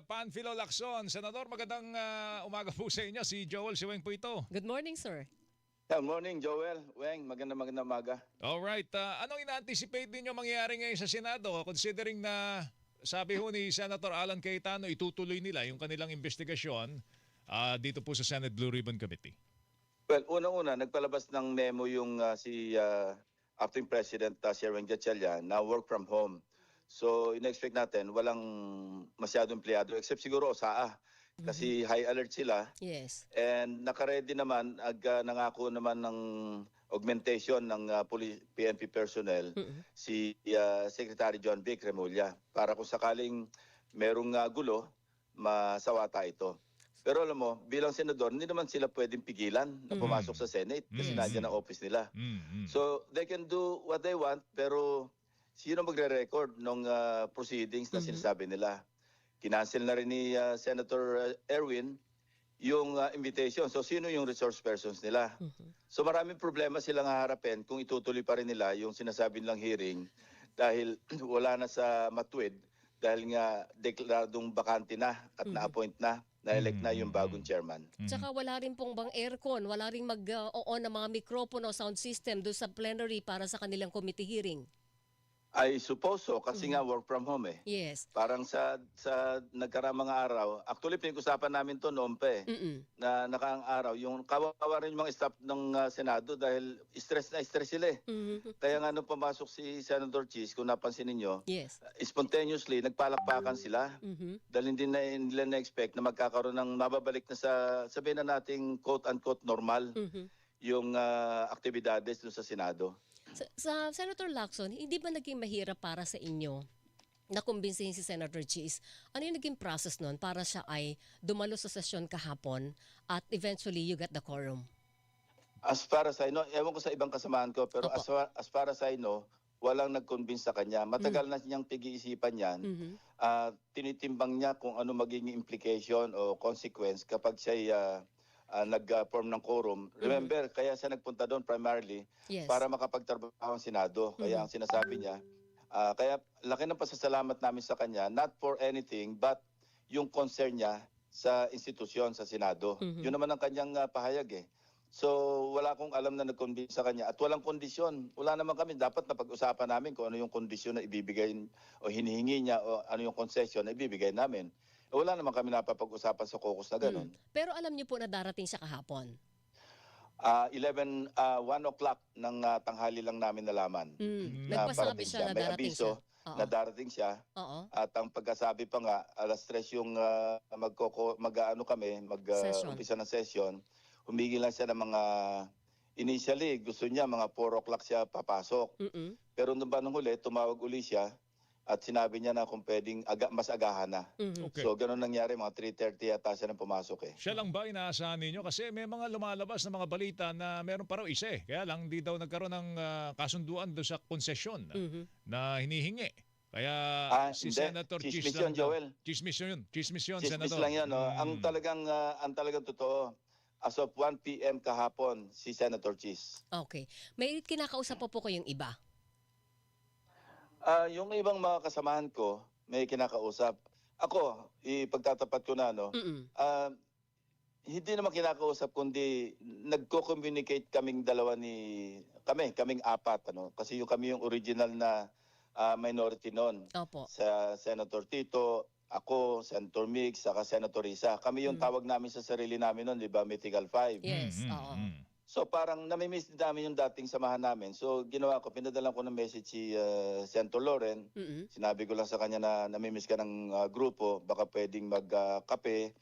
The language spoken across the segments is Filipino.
Panfilo Lacson. Senador, magandang umaga po sa inyo. Si Joel Siweng po ito. Good morning, sir. Good morning, Joel. Weng, magandang umaga. Alright. Anong ina-anticipate ninyo mangyayari ngayon sa Senado considering na sabi ho ni Senator Alan Cayetano itutuloy nila yung kanilang investigasyon dito po sa Senate Blue Ribbon Committee? Well, unang-una, nagpalabas ng memo yung si Acting President Sherwin Gatchalian na work from home. So, in-expect natin, walang masyadong empleyado except siguro SAA. Kasi high alert sila. Yes. And nakaredy naman, nangako naman ng augmentation ng PNP personnel si Secretary John Vic Remulla para kung sakaling merong gulo, masawata ito. Pero alam mo, bilang senador, hindi naman sila pwedeng pigilan na pumasok sa Senate kasi nandiyan ang office nila. So they can do what they want, pero sino magre-record ng proceedings na sinasabi nila? Kinancel na rin ni Senator Erwin yung invitation. So sino yung resource persons nila? So maraming problema silang haharapin kung itutuloy pa rin nila yung sinasabi nilang hearing dahil wala na sa matuwid dahil nga deklaradong bakante na at na-appoint na-elect na yung bagong chairman. Tsaka wala rin pong bang aircon, wala rin mag-on ng mga mikropono, sound system doon sa plenary para sa kanilang committee hearing. I suppose so kasi nga work from home eh. Yes. Parang sa nagkaramang araw, actually pinag-usapan namin to noon pa eh, na nakaang araw, yung kawawa rin yung mga staff ng Senado dahil stress na stress sila eh. Kaya nga nung pumasok si Senator Cheese, kung napansin ninyo, Yes. spontaneously nagpalakpakan sila dahil hindi na nila na-expect na magkakaroon ng mababalik na sa, sabihin na nating quote-unquote normal yung aktibidades doon sa Senado. Sa Senator Lacson, hindi ba naging mahirap para sa inyo na kumbinsihin si Senator Cheese? Ano yung naging process nun para siya ay dumalo sa sesyon kahapon at eventually you got the quorum? As far as I know, ewan ko sa ibang kasamahan ko, pero as far as I know, walang nag-convince sa kanya. Matagal na niyang pag-iisipan yan. Tinitimbang niya kung ano magiging implication o consequence kapag siya nag-form ng quorum. Remember, kaya siya nagpunta doon primarily para makapagtrabaho ang Senado. Kaya ang sinasabi niya, kaya laki ng pasasalamat namin sa kanya, not for anything, but yung concern niya sa institusyon, sa Senado. Yun naman ang kanyang pahayag eh. So, wala akong alam na nag-convince sa kanya. At walang kondisyon. Wala naman kami. Dapat napag-usapan namin kung ano yung kondisyon na ibibigay o hinihingi niya o ano yung concession na ibibigay namin. Wala naman kami napapag-usapan sa caucus na ganun. Pero alam niyo po na darating siya kahapon. 1 o'clock ng tanghali lang namin nalaman. Nagpasabi siya na May darating abiso siya. na darating siya. Oo. At ang pagkasabi pa nga, alas 3 yung mag-umpisa ng session. Humigil lang siya ng mga, initially gusto niya mga 4 o'clock siya papasok. Pero nung huli, tumawag uli siya. At sinabi niya na kung pwedeng mas agahan na. Okay. So ganun nangyari, mga 3:30 yata siya nang pumasok eh. Siya lang ba inaasahan ninyo? Kasi may mga lumalabas na mga balita na meron pa raw isa eh. Kaya lang di daw nagkaroon ng kasunduan doon sa konsesyon na hinihingi. Kaya si Hindi. Senator Cheese Chismis lang yun, Joel. Chismis yun. Chismis yun, Chismis Senator. lang yan. No? Ang talagang totoo, as of 1 p.m. kahapon, si Senator Cheese. Okay. May kinakausap po kayong iba? Yung ibang mga kasamahan ko, may kinakausap. Ako, ipagtatapat ko na, no? Hindi naman kinakausap, kundi nagko-communicate kaming kaming apat, ano? Kasi kami yung original na minority noon. Opo. Sa Senator Tito, ako, Senator Mix, saka Senator Risa. Kami yung tawag namin sa sarili namin noon, di ba? Mythical Five. Yes. Oo. So parang namimiss namin yung dating samahan namin. So ginawa ko, pinadala ko ng message si Senator Loren. Sinabi ko lang sa kanya na namimiss ka ng grupo, baka pwedeng magkape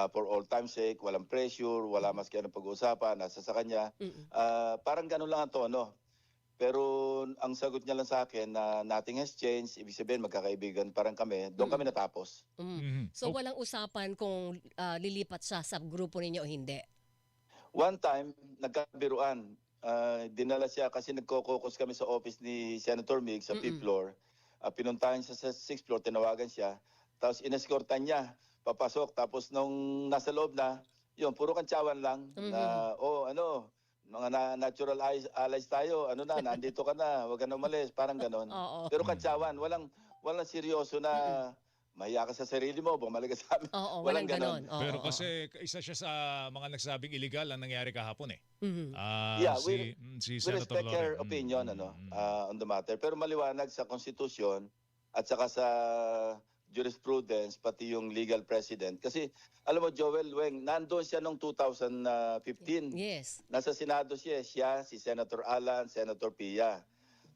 for all time's sake, walang pressure, wala mas kaya ng pag-uusapan, nasa sa kanya. Parang ganun lang ang tono. Pero ang sagot niya lang sa akin na nothing has changed, ibig sabihin magkakaibigan parang kami, doon kami natapos. So walang usapan kung lilipat siya sa grupo ninyo o hindi? One time, nagkabiruan. Dinala siya kasi nagko-caucus kami sa office ni Senator Mig sa 5th floor. Pinuntahan siya sa 6th floor, tinawagan siya. Tapos inescortan niya, papasok. Tapos nung nasa loob na, yun, puro kantsawan lang. Na, mga natural allies tayo, nandito ka na, huwag ka na umalis, parang ganon. Pero kantsawan, walang seryoso na mahiya ka sa sarili mo, bumalik ka sa amin. Oo, Walang walang ganon. Oo, Pero oo, kasi isa siya sa mga nagsabing illegal ang nangyari kahapon eh. oo. Mhm. Yeah, Si we Senator respect her Lore. opinion on the matter. Pero maliwanag sa konstitusyon at saka sa jurisprudence, pati yung legal precedent. Kasi alam mo, Joel Weng, nandoon siya noong 2015. Yes. Nasa Senado siya, si Senator Alan, Senator Pia.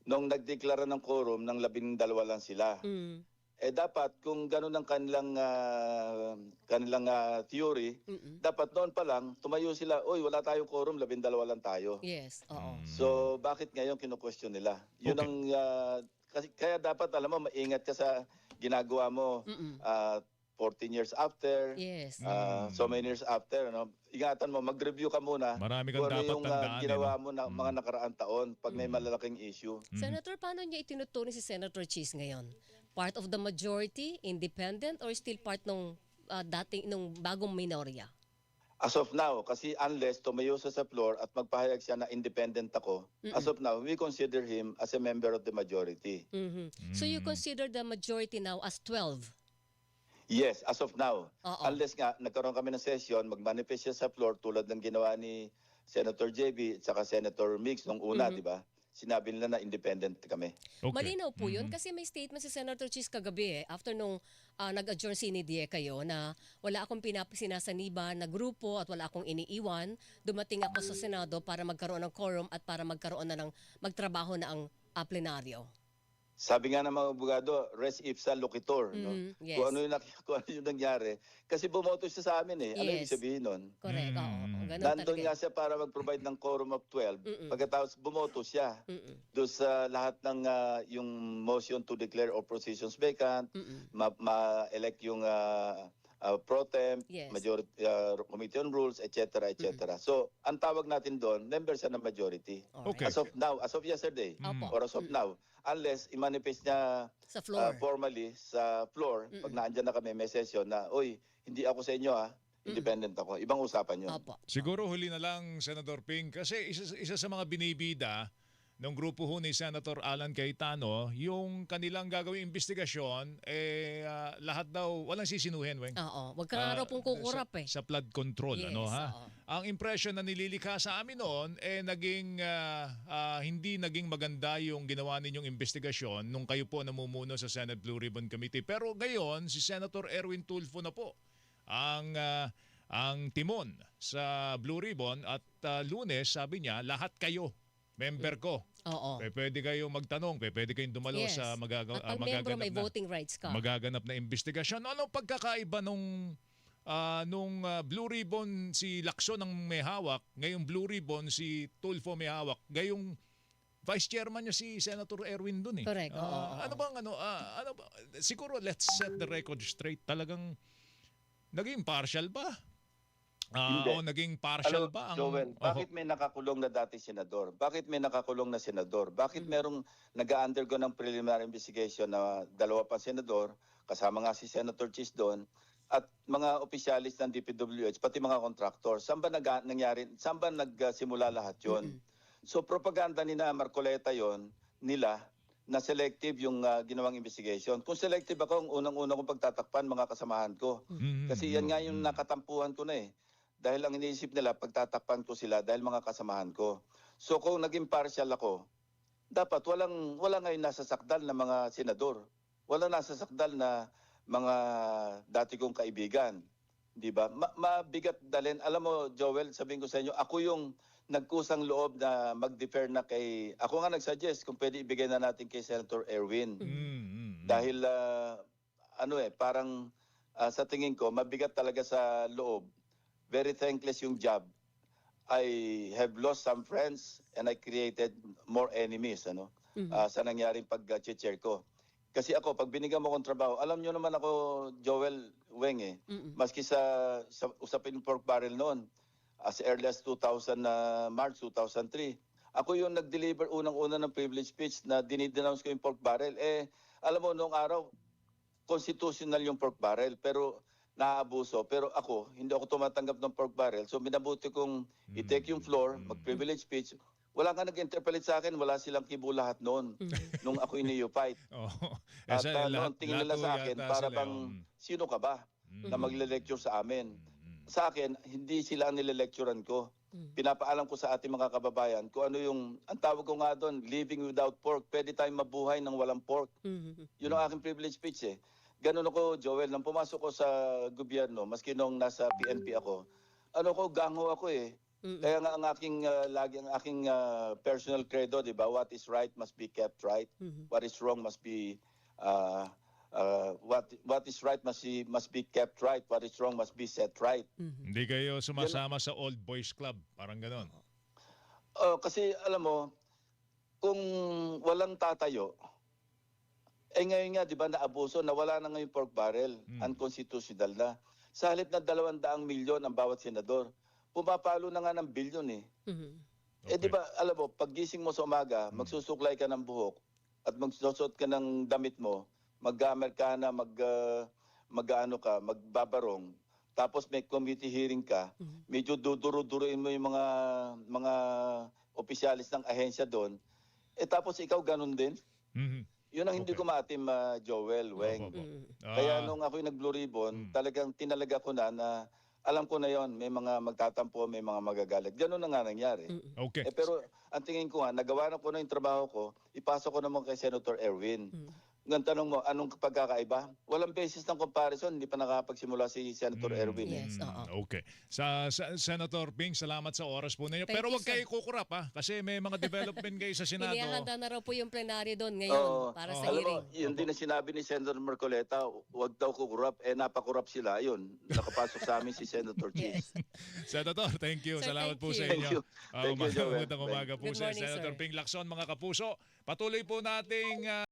Nung nagdeklara ng quorum, ng 12 lang sila. Mm. Dapat kung ganun ang kanilang theory, Mm-mm. dapat noon pa lang tumayo sila, oy wala tayong quorum, 12 lang tayo. Yes. Oo. So bakit ngayon kino-question nila? Yun Okay. ang kasi kaya dapat alam mo maingat ka sa ginagawa mo. Mm-mm. 14 years after, Yes. so many years after, ingatan mo, mag-review ka muna Marami kang kung ano dapat yung tandaan. ginawa mo na mga nakaraang taon pag may Mm. malalaking issue. Senator, paano niya itinuturing si Senator Cheese ngayon? Part of the majority, independent, or still part nung nung bagong minorya? As of now, kasi unless tumayo siya sa floor at magpahayag siya na independent ako, as of now, we consider him as a member of the majority. Mhm. So you consider the majority now as 12? Yes, as of now. Oo. Unless nga, nagkaroon kami ng session, mag-manifest siya sa floor tulad ng ginawa ni Senator JB at saka Senator Mix nung una, di ba? Sinabi nila na independent kami. Okay. Malinaw po yun kasi may statement si Senator Cheese kagabi after nung nag-adjourn si Nidia kayo na wala akong sinasaniba na grupo at wala akong iniiwan. Dumating ako sa Senado para magkaroon ng quorum at para magkaroon na ng magtrabaho na ang plenaryo. Sabi nga ng mga abogado, res ipsa loquitur. No? Yes. Kung ano yung nangyari. Kasi bumoto siya sa amin eh. Ano yung Yes. sabihin nun? Correct. Oo. Ganun Nandun talaga. nga siya para mag-provide ng quorum of 12. Pagkatapos bumoto siya. Mm-mm. Doon sa lahat ng yung motion to declare all positions vacant, Mm-mm. ma-elect yung pro temp, Yes. majority committee on rules, etc. etc. So, ang tawag natin doon, member siya ng majority. Alright. Okay. As of now, as of yesterday, Opo. or as of now, unless i-manifest niya Sa floor. formally sa floor, pag naandyan na kami, may session na, oy, hindi ako sa inyo independent ako. Ibang usapan yun. Opo. Siguro huli na lang, Senator Ping, kasi isa sa mga binibida ng grupo ho ni Senator Alan Cayetano, yung kanilang gagawing investigasyon, lahat daw, walang sisinuhin, Weng. Oo. Wag ka nga raw pong kukurap eh. Sa flood control, Yes, ano ha? oo. Ang impression na nililikha sa amin noon, hindi naging maganda yung ginawa ninyong investigasyon nung kayo po namumuno sa Senate Blue Ribbon Committee. Pero ngayon, si Senator Erwin Tulfo na po ang timon sa Blue Ribbon at Lunes, sabi niya, lahat kayo, member ko. Oo. Pwede kayong magtanong, pwede kayong dumalo Yes. sa At ang membro may voting rights ka. magaganap na investigasyon. Ano pagkakaiba nung Blue Ribbon si Lacson ang may hawak, ngayong Blue Ribbon si Tulfo may hawak, ngayong Vice Chairman niya si Senator Erwin dun eh. Correct. Oo, oo. Ano bang siguro let's set the record straight. Talagang naging partial ba? Hindi. O naging partial ba ang Joel, bakit may nakakulong na dati senador? Bakit may nakakulong na senador? Bakit merong nag-undergo ng preliminary investigation na dalawa pa senador, kasama nga si Senator Cheese doon, at mga opisyalis ng DPWH, pati mga contractor? Saan ba nangyari? Saan ba nagsimula lahat yon? So propaganda ni na Marcoleta yon nila na selective yung ginawang investigation. Kung selective ako, ang unang-una kong pagtatakpan mga kasamahan ko. Kasi yan nga yung nakatampuhan ko na eh. Dahil ang iniisip nila, pagtatakpan ko sila dahil mga kasamahan ko. So kung naging partial ako, dapat walang ngayon nasasakdal na mga senador. Walang nasasakdal na mga dati kong kaibigan. Di ba? Mabigat dalhin. Alam mo, Joel, sabihin ko sa inyo, ako yung nagkusang loob na mag-defer na kay... Ako nga nag-suggest kung pwede ibigay na natin kay Senator Erwin. Dahil, parang sa tingin ko, mabigat talaga sa loob. Very thankless yung job. I have lost some friends and I created more enemies sa nangyaring pag-chair ko. Kasi ako, pag binigyan mo akong trabaho, alam nyo naman ako, Joel Weng maski sa usapin pork barrel noon, as early as March 2003, ako yung nag-deliver unang-una ng privilege speech na dinidenounce ko yung pork barrel. Alam mo, noong araw, constitutional yung pork barrel, pero naaabuso. Pero ako, hindi ako tumatanggap ng pork barrel. So minabuti kong i-take yung floor, mag-privilege speech, wala ka nag-interpellate sa akin, wala silang kibo lahat noon nung ako'y neophyte. Oh. At noon, tingin nila sa akin, para bang, Mm. sino ka ba na magle-lecture sa amin? Sa akin, hindi sila ang nile-lecturean ko. Pinapaalam ko sa ating mga kababayan kung ano yung, ang tawag ko nga doon, living without pork. Pwede tayong mabuhay ng walang pork. Yun ang aking privilege speech eh. Ganun ako, Joel, nang pumasok ko sa gobyerno, maski nung nasa PNP ako, gangho ako eh. Kaya nga ang aking lagi ang aking personal credo, 'di ba? What is right must be kept right. What is wrong must be what is right must be kept right. What is wrong must be set right. Hindi kayo sumasama sa Old Boys Club, parang ganon. Kasi alam mo, kung walang tatayo, ngayon nga 'di ba naabuso, nawala na ngayon pork barrel, unconstitutional na. Sa halip na 200 milyon ang bawat senador, pumapalo na nga ng bilyon eh. Di ba, alam mo, paggising mo sa umaga, magsusuklay ka ng buhok at magsusot ka ng damit mo, mag-Amerikana, magbabarong, tapos may committee hearing ka, medyo duduro-duruin mo yung mga opisyalis ng ahensya doon, tapos ikaw ganun din. Yun ang hindi ko maatim, Joel, Weng. Kaya nung ako'y nag-Blue Ribbon, talagang tinalaga ko na alam ko na yon, may mga magtatampo, may mga magagalit. Ganun na nga nangyari. Okay. Pero ang tingin ko nga, nagawa na ko na yung trabaho ko, ipasok ko naman kay Senator Erwin. Ngayon tanong mo, anong pagkakaiba? Walang basis ng comparison, hindi pa nakapagsimula si Senator Erwin. Yes, oo. Okay. Sa Senator Ping, salamat sa oras po ninyo. Thank Pero you, wag sir. kayo kukurap ha, kasi may mga development kayo sa Senado. Inihahanda na raw po yung plenaryo doon ngayon para sa Alam mo, hearing. yun din na sinabi ni Senator Marcoleta, wag daw kukurap, napakurap sila. Yun, nakapasok sa amin si Senator Cheese. Senator, thank you. Sir, Salamat thank po you. sa Thank inyo. you. Thank you, Joel. Magandang umaga po Good sa morning, Senator sir. Ping Lacson, mga kapuso. Patuloy po nating